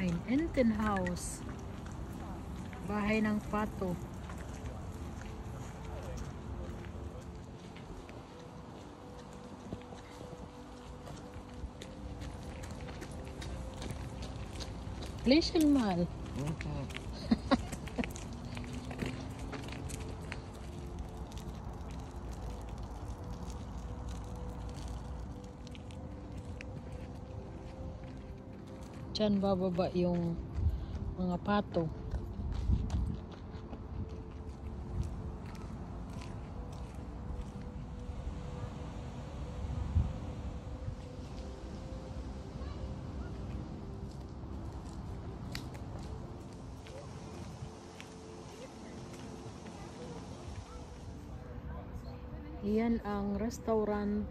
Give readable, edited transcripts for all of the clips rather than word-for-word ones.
Ein Entenhaus. Bahay ng pato. Lächel mal. Diyan bababa yung mga pato. Iyan ang restaurant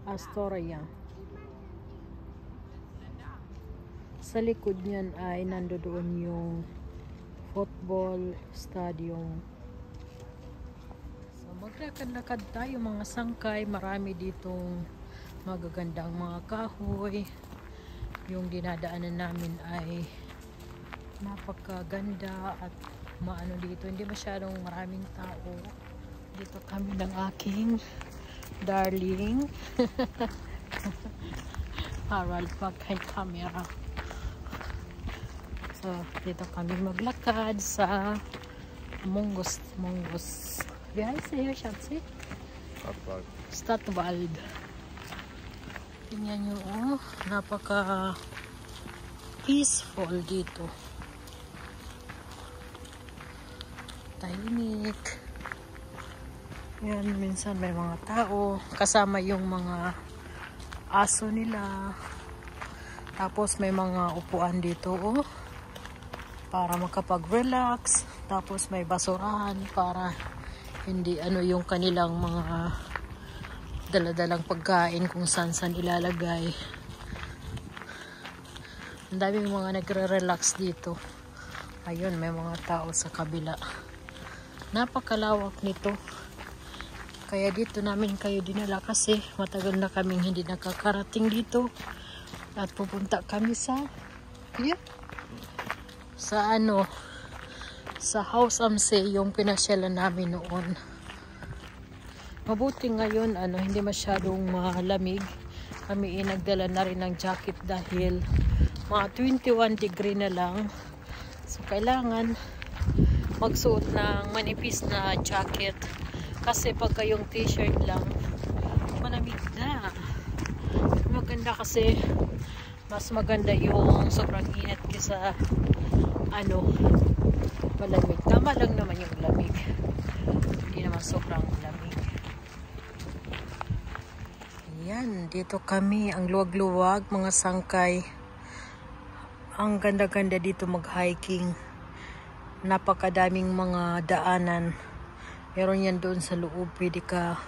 Astoria. Sa likod niyan ay nandoon yung football stadium. So maglakad-lakad tayo mga sangkay. Marami ditong magagandang mga kahoy. Yung dinadaanan namin ay napakaganda at maano dito. Hindi masyadong maraming tao. Dito kami ng aking darling. Harald pag kay camera. So, dito kami maglakad sa Mongos. Wie heißt der hier, Schatzi? Stadtwald. Tingnan nyo, oh, napaka peaceful dito. Tahimik. Yan, minsan may mga tao. Kasama yung mga aso nila. Tapos may mga upuan dito, oh. Para makapag-relax. Tapos may basurahan para hindi ano yung kanilang mga daladalang pagkain kung saan ilalagay. Ang daming mga nagre-relax dito. Ayun, may mga tao sa kabila. Napakalawak nito. Kaya dito namin kayo dinala kasi matagal na kaming hindi nakakarating dito. At pupunta kami sa sa Haus am See, yung pinasyalan namin noon. Mabuti ngayon hindi masyadong malamig. Kami nagdala na rin ng jacket dahil mga 21 degree na lang. So kailangan magsuot ng manipis na jacket kasi pagka yung t-shirt lang malamig na. Maganda kasi mas maganda yung sobrang init kaysa malamig. Tama lang naman yung lamig. Hindi naman sobrang lamig. Ayan, dito kami. Ang luwag-luwag, mga sangkay. Ang ganda-ganda dito mag-hiking. Napakadaming mga daanan. Meron yan doon sa loob. Pwede ka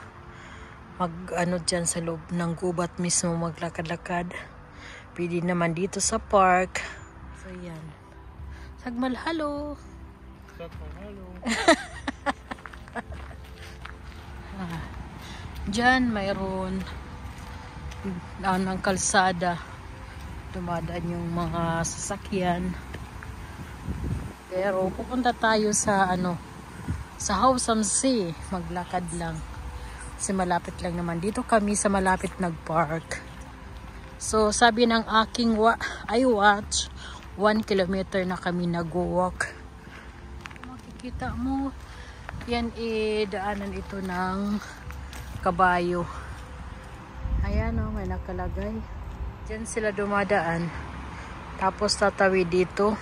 dyan sa loob ng gubat mismo maglakad-lakad. Pwede naman dito sa park. So yan. Sagmal, hello. Sagmal, hello. Diyan mayroon ng kalsada. Dumadaan yung mga sasakyan. Pero pupunta tayo sa sa Haus am See. Maglakad lang. Kasi malapit lang naman. Dito kami sa malapit nag-park. So sabi ng aking watch 1 kilometer na kami nag-walk. Makikita mo, yan daanan ito ng kabayo. Ayan o, may nakalagay. Diyan sila dumadaan. Tapos tatawid dito.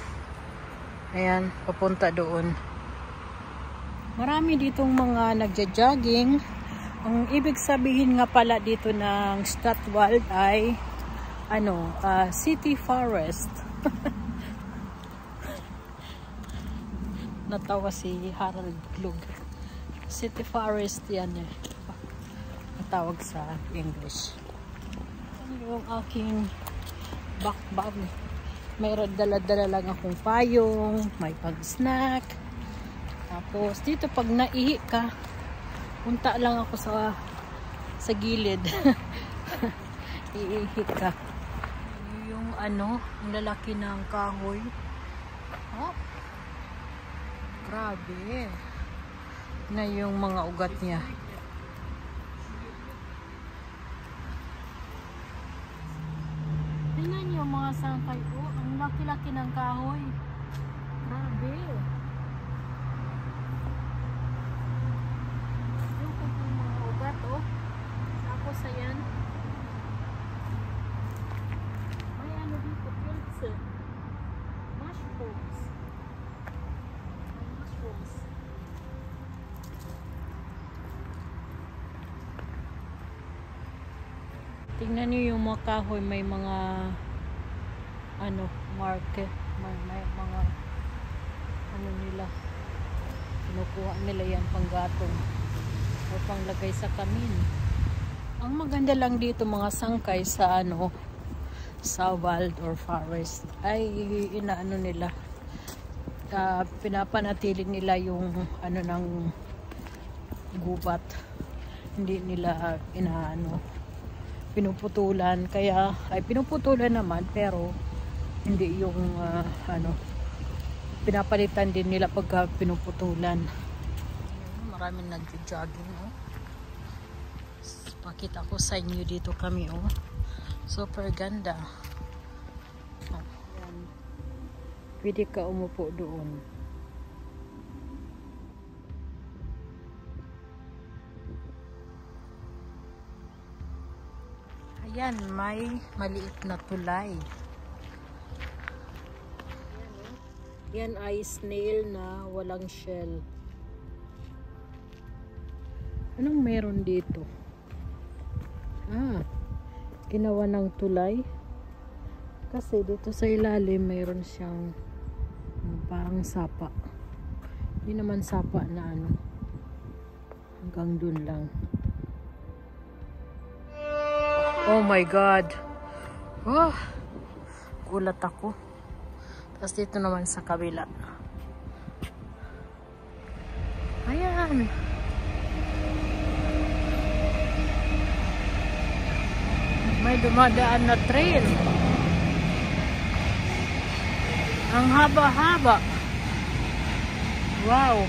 Ayan, papunta doon. Marami ditong mga nagja-jogging. Ang ibig sabihin nga pala dito ng Stadtwald ay City Forest. Natawa si Harald Glug. City Forest yan natawag sa English. Yung aking backbag. May dala-dala lang akong payong, may pag-snack. Tapos dito pag naihi ka, punta lang ako sa gilid. Iihi ka. yung ano, ang lalaki ng kahoy. Oh, grabe. Na yung mga ugat niya. Tingnan niyo mga sangkay. Oh, ang laki-laki ng kahoy. Grabe. Yung mga ugat, oh. Tapos ayan. May ano dito, fields eh. Mushrooms. May mushrooms. Tingnan niyo yung mga kahoy, may mga ano, market, may mga ano nila, kinukuha nila yan panggatong o panglagay sa kamin. Ang maganda lang dito mga sangkay sa ano, sa wild or forest ay inaano nila, pinapanatili nila yung ano ng gubat, hindi nila inaano, pinuputulan, kaya ay pinuputulan naman pero hindi yung ano, pinapalitan din nila pagka pinuputulan. Maraming nag-jogging, oh. Pakita ko sa inyo dito kami, oh. Super ganda. Oh, yan. Pwede ka umupo doon. Ayan, may maliit na tulay. Yan ay snail na walang shell. Anong meron dito? Ginawa ng tulay. Kasi dito sa ilalim mayroon siyang parang sapa. Hindi naman sapa na ano. Hanggang dun lang. Oh my God. Oh, gulat ako. Tapos dito naman sa kabila. Ayan. May dumadaan na train. Ang haba-haba. Wow.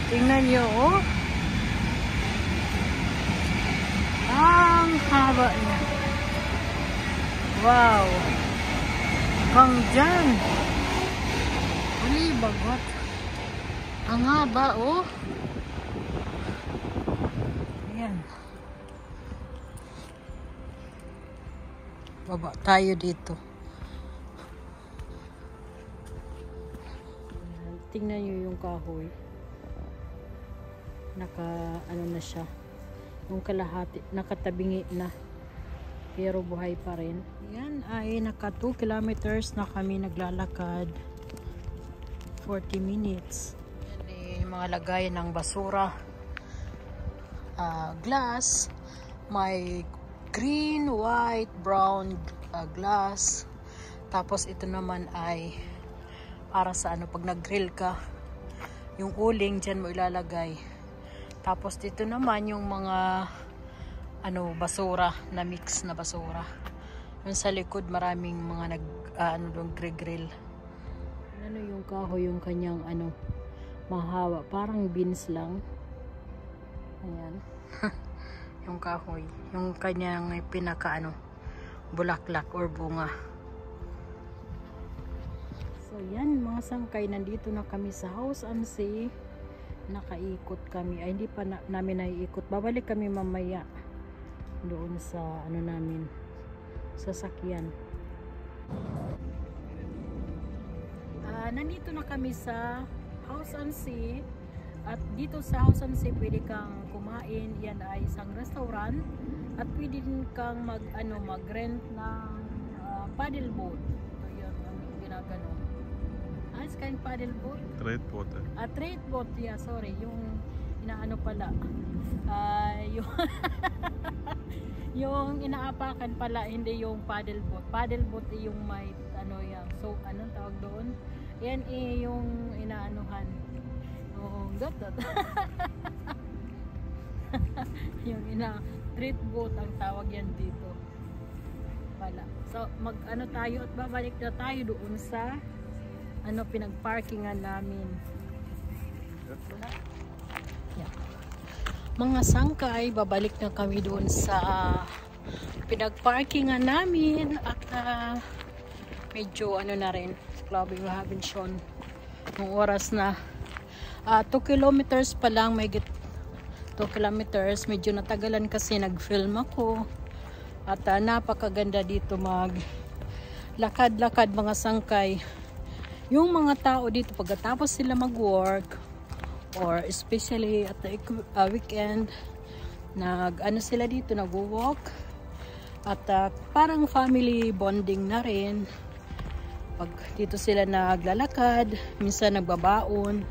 Tingnan nyo, oh. Ang haba niya. Wow. Hanggang dyan. Uli, bagot. Ang haba, oh. Ayan. Baba tayo dito. Tingnan nyo yung kahoy. Ano na siya. Yung kalahati, nakatabingi na. Pero buhay pa rin. Yan ay naka 2 kilometers na kami naglalakad. 40 minutes. Yan yung mga lagay ng basura. Glass. May green, white, brown glass. Tapos ito naman ay para sa ano, pag nag-grill ka, yung uling dyan mo ilalagay. Tapos dito naman yung mga ano, basura, na mix na basura. Yung sa likod maraming mga ano doon, grill. Ano yung kahoy, yung kanyang ano, mahawa, parang beans lang. Ayan. Yung kahoy, yung kanyang pinaka ano, bulaklak or bunga. So yan mga sangkay, nandito na kami sa House and See. Nakaikot kami, ay hindi pa namin naiikot, babalik kami mamaya doon sa ano namin, sasakyan. Nandito na kami sa House and See. At dito sa House and See pwede kang kumain. Yan ay isang restaurant. At pwede din kang mag-rent ng paddle boat. Ito yun ang ginagano. It's kind paddle boat? Trade boat. Trade boat, yeah, sorry. Yung inaano pala. Yung yung inaapakan pala, hindi yung paddle boat. Paddle boat yung may ano yan. So, anong tawag doon? Yan yung inaanuhan. Oh, gatot. Yung treat boat ang tawag yan dito. Pala. So mag-ano tayo at babalik na tayo doon sa pinagparkingan namin. Yeah. Mga sangkay, babalik na kami doon sa pinagparkingan namin at medyo na rin, grabe, we haven't shown ng oras na 2 kilometers pa lang, may 2 kilometers, medyo natagalan kasi nag-film ako at napakaganda dito mag lakad-lakad mga sangkay. Yung mga tao dito pagkatapos sila mag-work or especially at the weekend, sila dito nag-walk at parang family bonding na rin. Pag dito sila naglalakad, minsan nagbabaon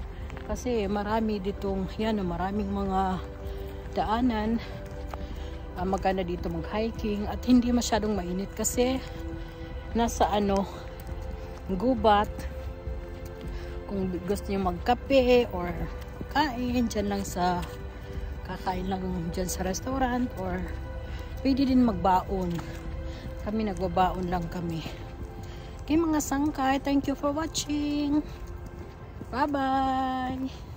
kasi marami ditong maraming mga daanan. Maganda dito mag-hiking at hindi masyadong mainit kasi nasa gubat. Kung gusto niyo magkape or kain dyan lang kakain lang dyan sa restaurant, or pwede din magbaon. Kami nagbabaon lang kami. Okay mga sangkay, thank you for watching. Bye bye.